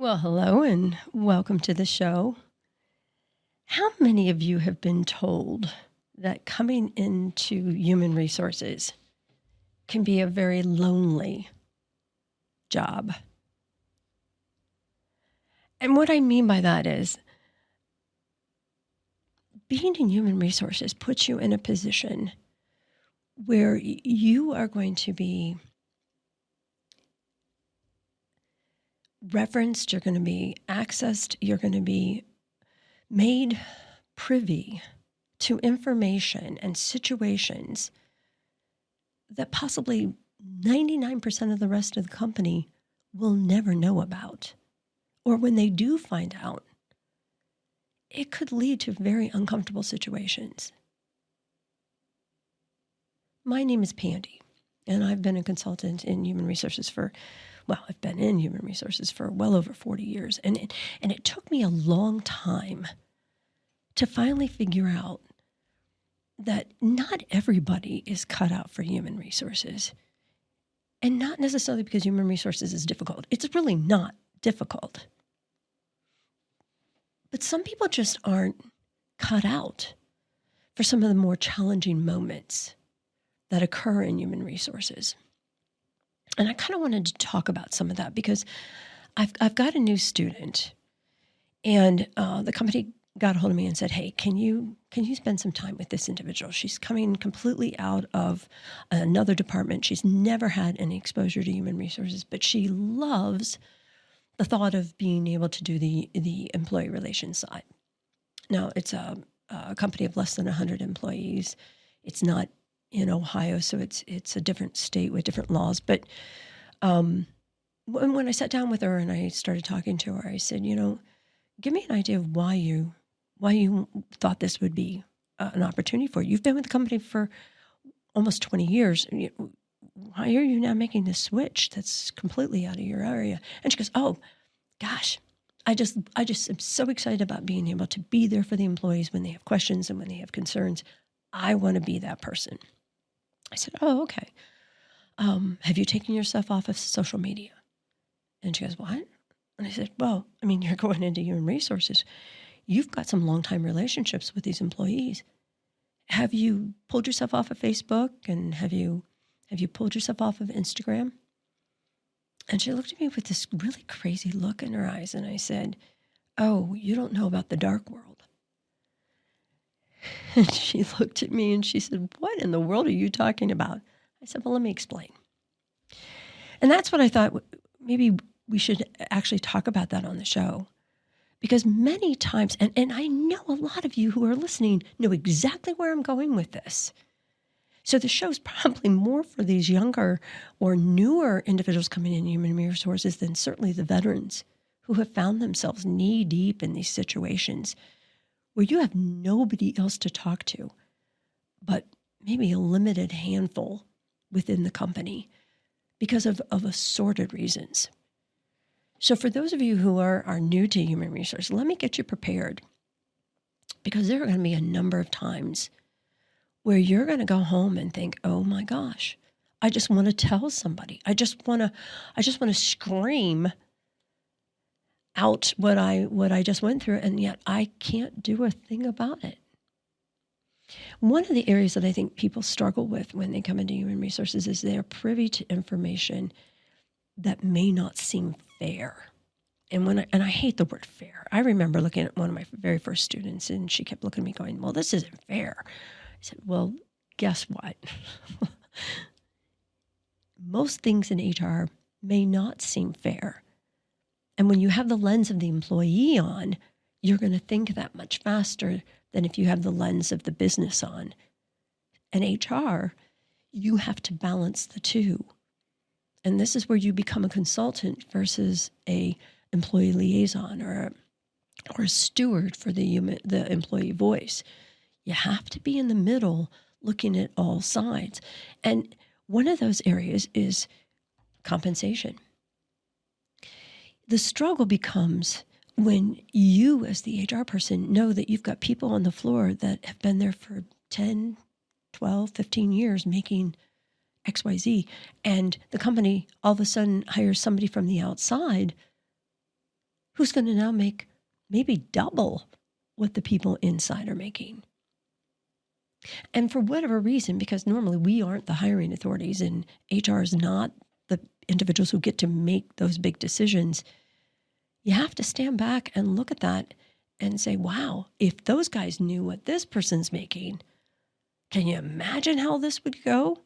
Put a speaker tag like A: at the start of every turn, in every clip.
A: Well, hello and welcome to the show. How many of you have been told that coming into human resources can be a very lonely job? And what I mean by that is being in human resources puts you in a position where you are going to be referenced, you're going to be accessed, you're going to be made privy to information and situations that possibly 99% of the rest of the company will never know about. Or when they do find out, it could lead to very uncomfortable situations. My name is Pandy, and I've been a consultant in human resources I've been in human resources for well over 40 years. And it took me a long time to finally figure out that not everybody is cut out for human resources. And not necessarily because human resources is difficult. It's really not difficult. But some people just aren't cut out for some of the more challenging moments that occur in human resources. And I kind of wanted to talk about some of that because I've got a new student, and the company got a hold of me and said, "Hey, can you spend some time with this individual? She's coming completely out of another department. She's never had any exposure to human resources, but she loves the thought of being able to do the employee relations side." Now, it's a company of less than 100 employees. It's not in Ohio, so it's a different state with different laws. But when I sat down with her and I started talking to her, I said, give me an idea of why you thought this would be an opportunity for you. You've been with the company for almost 20 years. Why are you now making this switch that's completely out of your area? And she goes, "Oh, gosh, I just am so excited about being able to be there for the employees when they have questions and when they have concerns. I want to be that person." I said, "Oh, okay. Have you taken yourself off of social media?" And she goes, "What?" And I said, "Well, you're going into human resources. You've got some long-time relationships with these employees. Have you pulled yourself off of Facebook, and have you pulled yourself off of Instagram?" And she looked at me with this really crazy look in her eyes, and I said, "Oh, you don't know about the dark world." And she looked at me and she said, "What in the world are you talking about?" I said, "Well, let me explain." And that's what I thought, maybe we should actually talk about that on the show. Because many times, and I know a lot of you who are listening know exactly where I'm going with this. So the show's probably more for these younger or newer individuals coming in human resources than certainly the veterans who have found themselves knee deep in these situations where you have nobody else to talk to, but maybe a limited handful within the company because of assorted reasons. So for those of you who are new to human resources, let me get you prepared, because there are going to be a number of times where you're going to go home and think, "Oh my gosh, I just want to tell somebody. I just want to scream out what I just went through, and yet I can't do a thing about it." One of the areas that I think people struggle with when they come into human resources is they are privy to information that may not seem fair. And I hate the word fair. I remember looking at one of my very first students, and she kept looking at me going, "Well, this isn't fair." I said, "Well, guess what? Most things in HR may not seem fair. And when you have the lens of the employee on, you're going to think that much faster than if you have the lens of the business on. And HR, you have to balance the two. And this is where you become a consultant versus a employee liaison or a steward for the employee voice. You have to be in the middle looking at all sides. And one of those areas is compensation. The struggle becomes when you, as the HR person, know that you've got people on the floor that have been there for 10, 12, 15 years making XYZ, and the company all of a sudden hires somebody from the outside who's going to now make maybe double what the people inside are making. And for whatever reason, because normally we aren't the hiring authorities and HR is not the individuals who get to make those big decisions, you have to stand back and look at that and say, wow, if those guys knew what this person's making, can you imagine how this would go?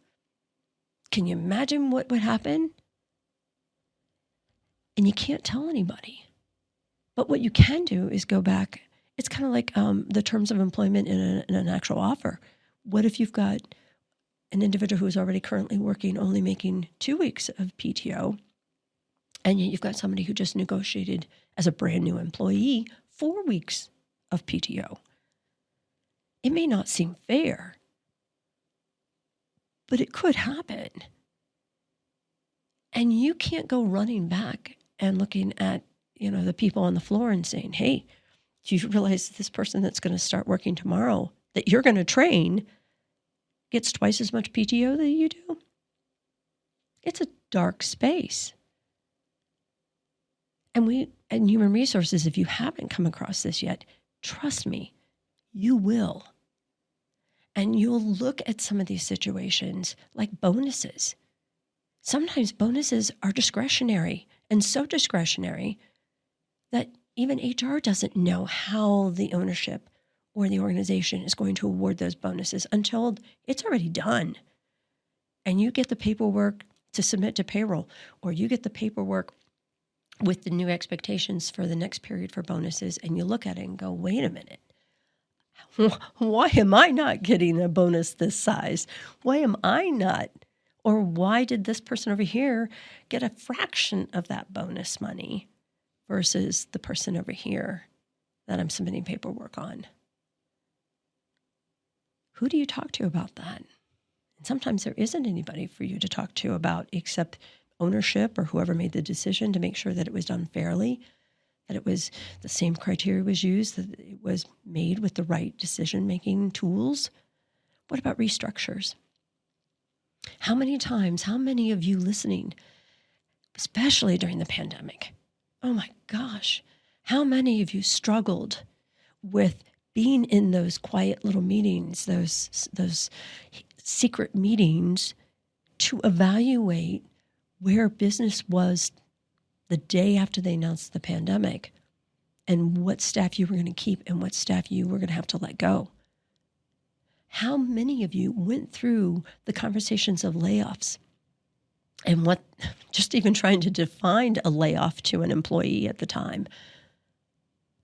A: Can you imagine what would happen? And you can't tell anybody. But what you can do is go back. It's kind of like the terms of employment in an actual offer. What if you've got an individual who is already currently working, only making 2 weeks of PTO, and yet you've got somebody who just negotiated as a brand new employee 4 weeks of PTO? It may not seem fair, but it could happen. And you can't go running back and looking at, the people on the floor and saying, hey, do you realize this person that's going to start working tomorrow that you're going to train gets twice as much PTO that you do? It's a dark space. And in human resources, if you haven't come across this yet, trust me, you will. And you'll look at some of these situations like bonuses. Sometimes bonuses are discretionary, and so discretionary that even HR doesn't know how the ownership or the organization is going to award those bonuses until it's already done. And you get the paperwork to submit to payroll, or you get the paperwork with the new expectations for the next period for bonuses, and you look at it and go, wait a minute. Why am I not getting a bonus this size? Why am I not? Or why did this person over here get a fraction of that bonus money versus the person over here that I'm submitting paperwork on? Who do you talk to about that? And sometimes there isn't anybody for you to talk to about except ownership or whoever made the decision to make sure that it was done fairly, that it was the same criteria was used, that it was made with the right decision-making tools. What about restructures? How many of you listening, especially during the pandemic, oh my gosh, how many of you struggled with being in those quiet little meetings, those secret meetings to evaluate where business was the day after they announced the pandemic and what staff you were going to keep and what staff you were going to have to let go? How many of you went through the conversations of layoffs and what, just even trying to define a layoff to an employee at the time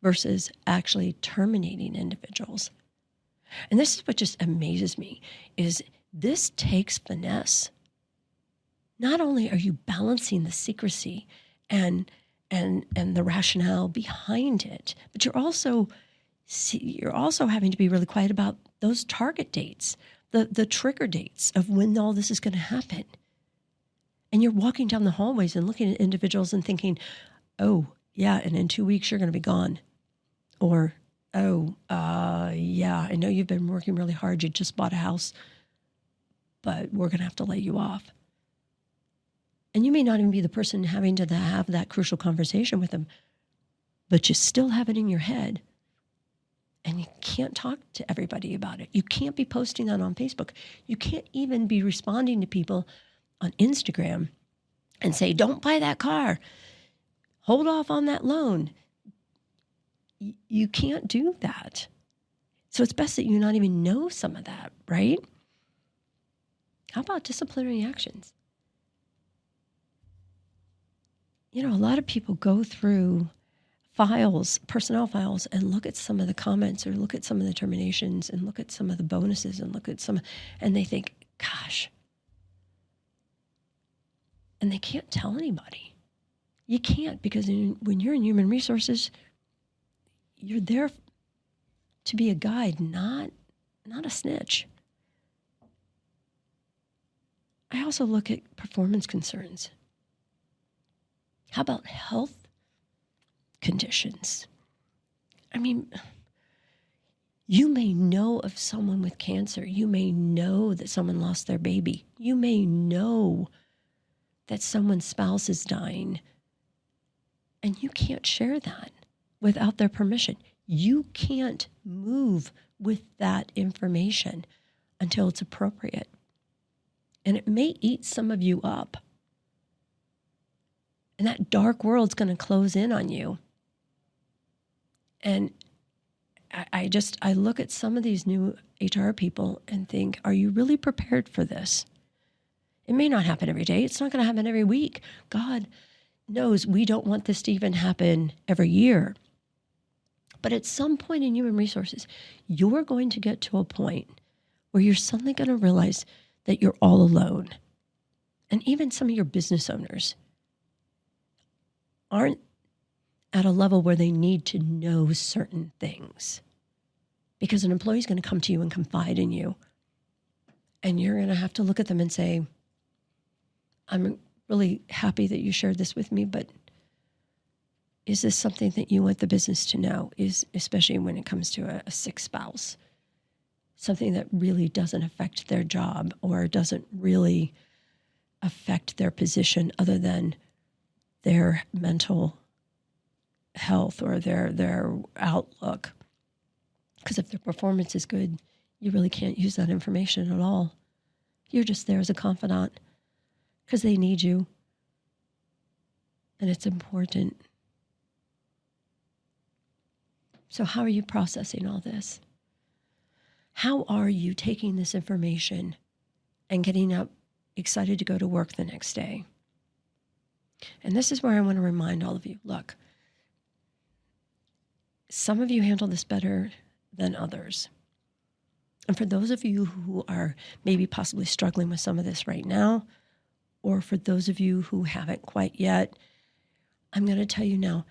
A: versus actually terminating individuals? And this is what just amazes me, is this takes finesse. Not only are you balancing the secrecy and the rationale behind it, but you're also having to be really quiet about those target dates, the trigger dates of when all this is going to happen. And you're walking down the hallways and looking at individuals and thinking, oh, yeah, and in 2 weeks you're going to be gone. Or, yeah, I know you've been working really hard. You just bought a house, but we're going to have to lay you off. And you may not even be the person having to have that crucial conversation with them, but you still have it in your head. And you can't talk to everybody about it. You can't be posting that on Facebook. You can't even be responding to people on Instagram and say, don't buy that car. Hold off on that loan. You can't do that. So it's best that you not even know some of that, right? How about disciplinary actions? A lot of people go through personnel files, and look at some of the comments or look at some of the terminations and look at some of the bonuses and and they think, gosh. And they can't tell anybody. You can't, because when you're in human resources, you're there to be a guide, not a snitch. I also look at performance concerns. How about health conditions? I mean, you may know of someone with cancer. You may know that someone lost their baby. You may know that someone's spouse is dying. And you can't share that without their permission. You can't move with that information until it's appropriate. And it may eat some of you up. And that dark world's going to close in on you. And I look at some of these new HR people and think, are you really prepared for this? It may not happen every day. It's not going to happen every week. God knows we don't want this to even happen every year. But at some point in human resources, you're going to get to a point where you're suddenly going to realize that you're all alone. And even some of your business owners aren't at a level where they need to know certain things, because an employee is going to come to you and confide in you, and you're going to have to look at them and say, I'm really happy that you shared this with me, but is this something that you want the business to know? Especially when it comes to a sick spouse, something that really doesn't affect their job or doesn't really affect their position other than their mental health or their outlook. Because if their performance is good, you really can't use that information at all. You're just there as a confidant because they need you. And it's important. So how are you processing all this? How are you taking this information and getting up excited to go to work the next day? And this is where I want to remind all of you, look, some of you handle this better than others. And for those of you who are maybe possibly struggling with some of this right now, or for those of you who haven't quite yet, I'm going to tell you now,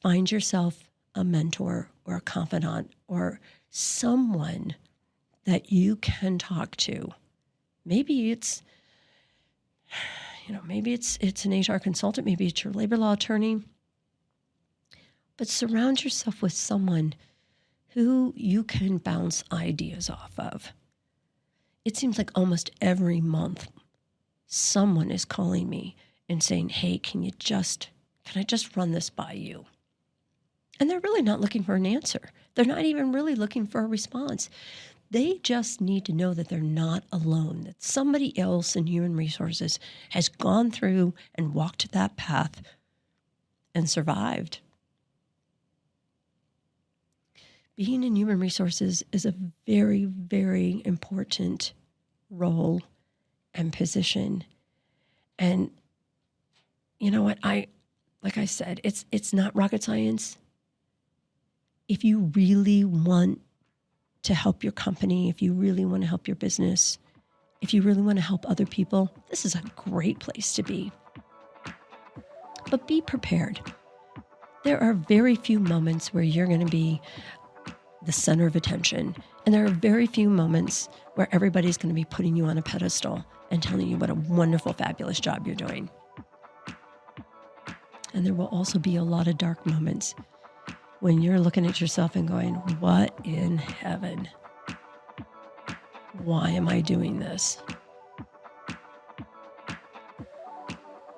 A: find yourself a mentor or a confidant or someone that you can talk to. Maybe it's an HR consultant, maybe it's your labor law attorney, but surround yourself with someone who you can bounce ideas off of. It seems like almost every month someone is calling me and saying, hey, can I just run this by you? And they're really not looking for an answer. They're not even really looking for a response. They just need to know that they're not alone, that somebody else in human resources has gone through and walked that path and survived. Being in human resources is a very, very important role and position. And you know what? Like I said, it's not rocket science. If you really want to help your company, if you really want to help your business, if you really want to help other people, this is a great place to be. But be prepared. There are very few moments where you're going to be the center of attention. And there are very few moments where everybody's going to be putting you on a pedestal and telling you what a wonderful, fabulous job you're doing. And there will also be a lot of dark moments when you're looking at yourself and going, what in heaven? Why am I doing this?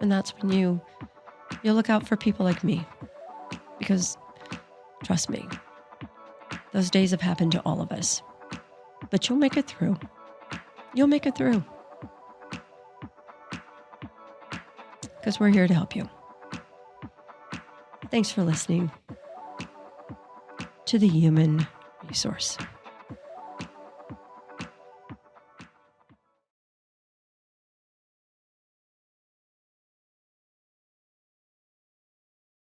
A: And that's when you look out for people like me. Because trust me, those days have happened to all of us. But you'll make it through. You'll make it through. Because we're here to help you. Thanks for listening to the Human Resource.